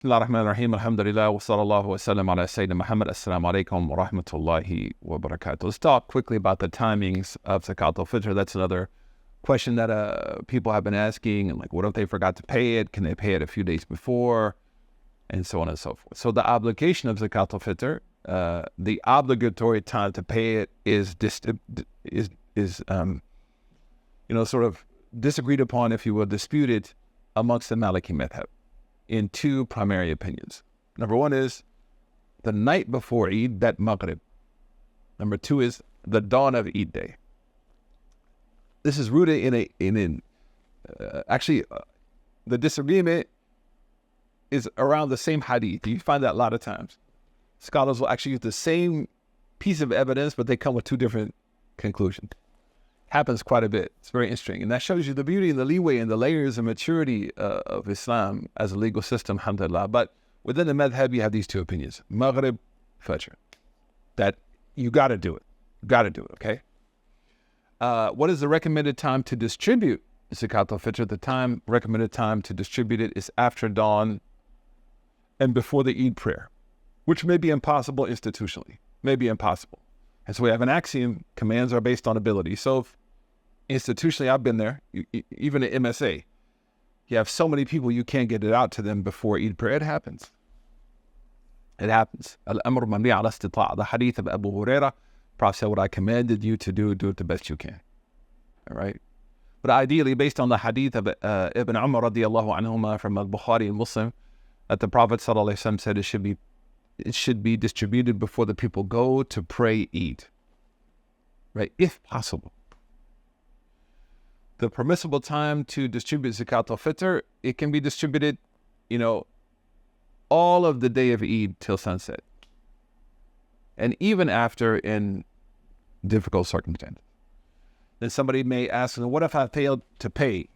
Bismillah ar-Rahman ar-Rahim, alhamdulillah, wa sallallahu wa sallam ala Sayyidina Muhammad, assalamu alaikum wa rahmatullahi wa barakatuh. Let's talk quickly about the timings of Zakat al-Fitr. That's another question that people have been asking, and like, what if they forgot to pay it? Can they pay it a few days before? And so on and so forth. So the obligation of Zakat al-Fitr, the obligatory time to pay it is sort of disagreed upon, if you will, disputed amongst the Maliki madhab in two primary opinions. Number one is the night before Eid, that Maghrib. Number two is the dawn of Eid day. This is rooted in the disagreement is around the same hadith. You find that a lot of times. Scholars will actually use the same piece of evidence, but they come with two different conclusions. Happens quite a bit. It's very interesting. And that shows you the beauty and the leeway and the layers and maturity of Islam as a legal system, alhamdulillah. But within the madhab, you have these two opinions. Maghrib, Fajr. That you got to do it. You got to do it, okay? What is the recommended time to distribute Zakat al-Fitr? The recommended time to distribute it is after dawn and before the Eid prayer, which may be impossible institutionally. May be impossible. And so we have an axiom, commands are based on ability. So institutionally, I've been there, even at MSA, you have so many people, you can't get it out to them before Eid prayer. It happens. It happens. Al-amr mabni ala istita'. The hadith of Abu Hurairah, Prophet said, what I commanded you to do it the best you can. All right? But ideally, based on the hadith of Ibn Umar radiallahu anhuma from al-Bukhari and Muslim, that the Prophet sallallahu alaihi wasallam said it should be distributed before the people go to pray Eid, right? If possible. The permissible time to distribute Zakat al-Fitr, it can be distributed, all of the day of Eid till sunset. And even after in difficult circumstances. Then somebody may ask, what if I failed to pay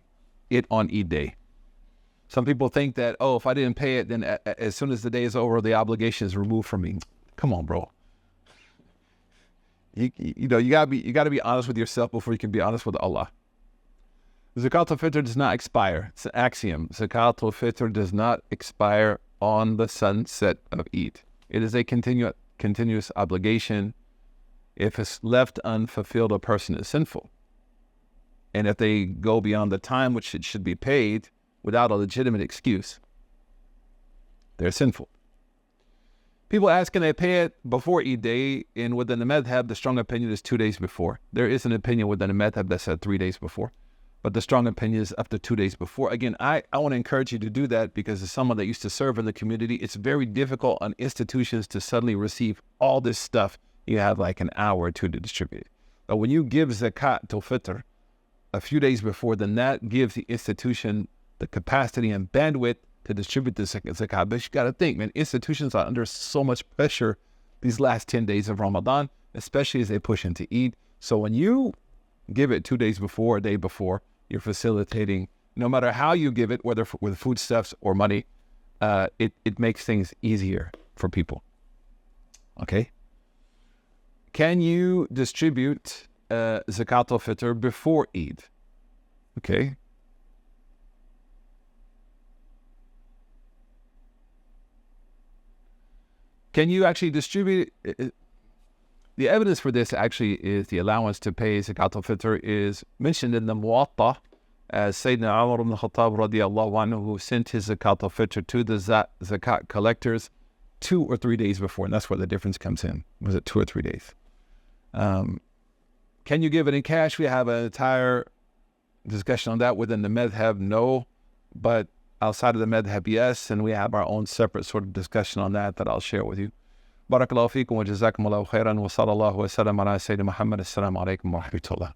it on Eid day? Some people think that, if I didn't pay it, then as soon as the day is over, the obligation is removed from me. Come on, bro. You gotta be honest with yourself before you can be honest with Allah. Zakat al-Fitr does not expire. It's an axiom. Zakat al-Fitr does not expire on the sunset of Eid. It is a continuous obligation. If it's left unfulfilled, a person is sinful. And if they go beyond the time which it should be paid, without a legitimate excuse, they're sinful. People ask, can they pay it before Eid day? And within the madhab, the strong opinion is 2 days before. There is an opinion within the madhab that said 3 days before. But the strong opinion is up to 2 days before. Again, I want to encourage you to do that because as someone that used to serve in the community, it's very difficult on institutions to suddenly receive all this stuff. You have like an hour or two to distribute it. But when you give Zakat al-Fitr a few days before, then that gives the institution the capacity and bandwidth to distribute the zakat. But you got to think, man, institutions are under so much pressure these last 10 days of Ramadan, especially as they push into Eid. So when you give it 2 days before, a day before, you're facilitating, no matter how you give it, whether with foodstuffs or money, it makes things easier for people. Okay? Can you distribute Zakat al-Fitr before Eid? Okay? Can you actually distribute it? The evidence for this actually is the allowance to pay Zakat al-Fitr is mentioned in the Muwatta as Sayyidina Umar ibn Khattab radiallahu anhu, who sent his Zakat al-Fitr to the Zakat collectors 2 or 3 days before. And that's where the difference comes in. Was it 2 or 3 days? Can you give it in cash? We have an entire discussion on that within the madhab, no. But outside of the madhab, yes, and we have our own separate sort of discussion on that I'll share with you. Barakallahu feekum wa jazakumullahu khairan wa sallallahu wa sallam ala Sayyidina Muhammad. Assalamu alaikum wa rahmatullah.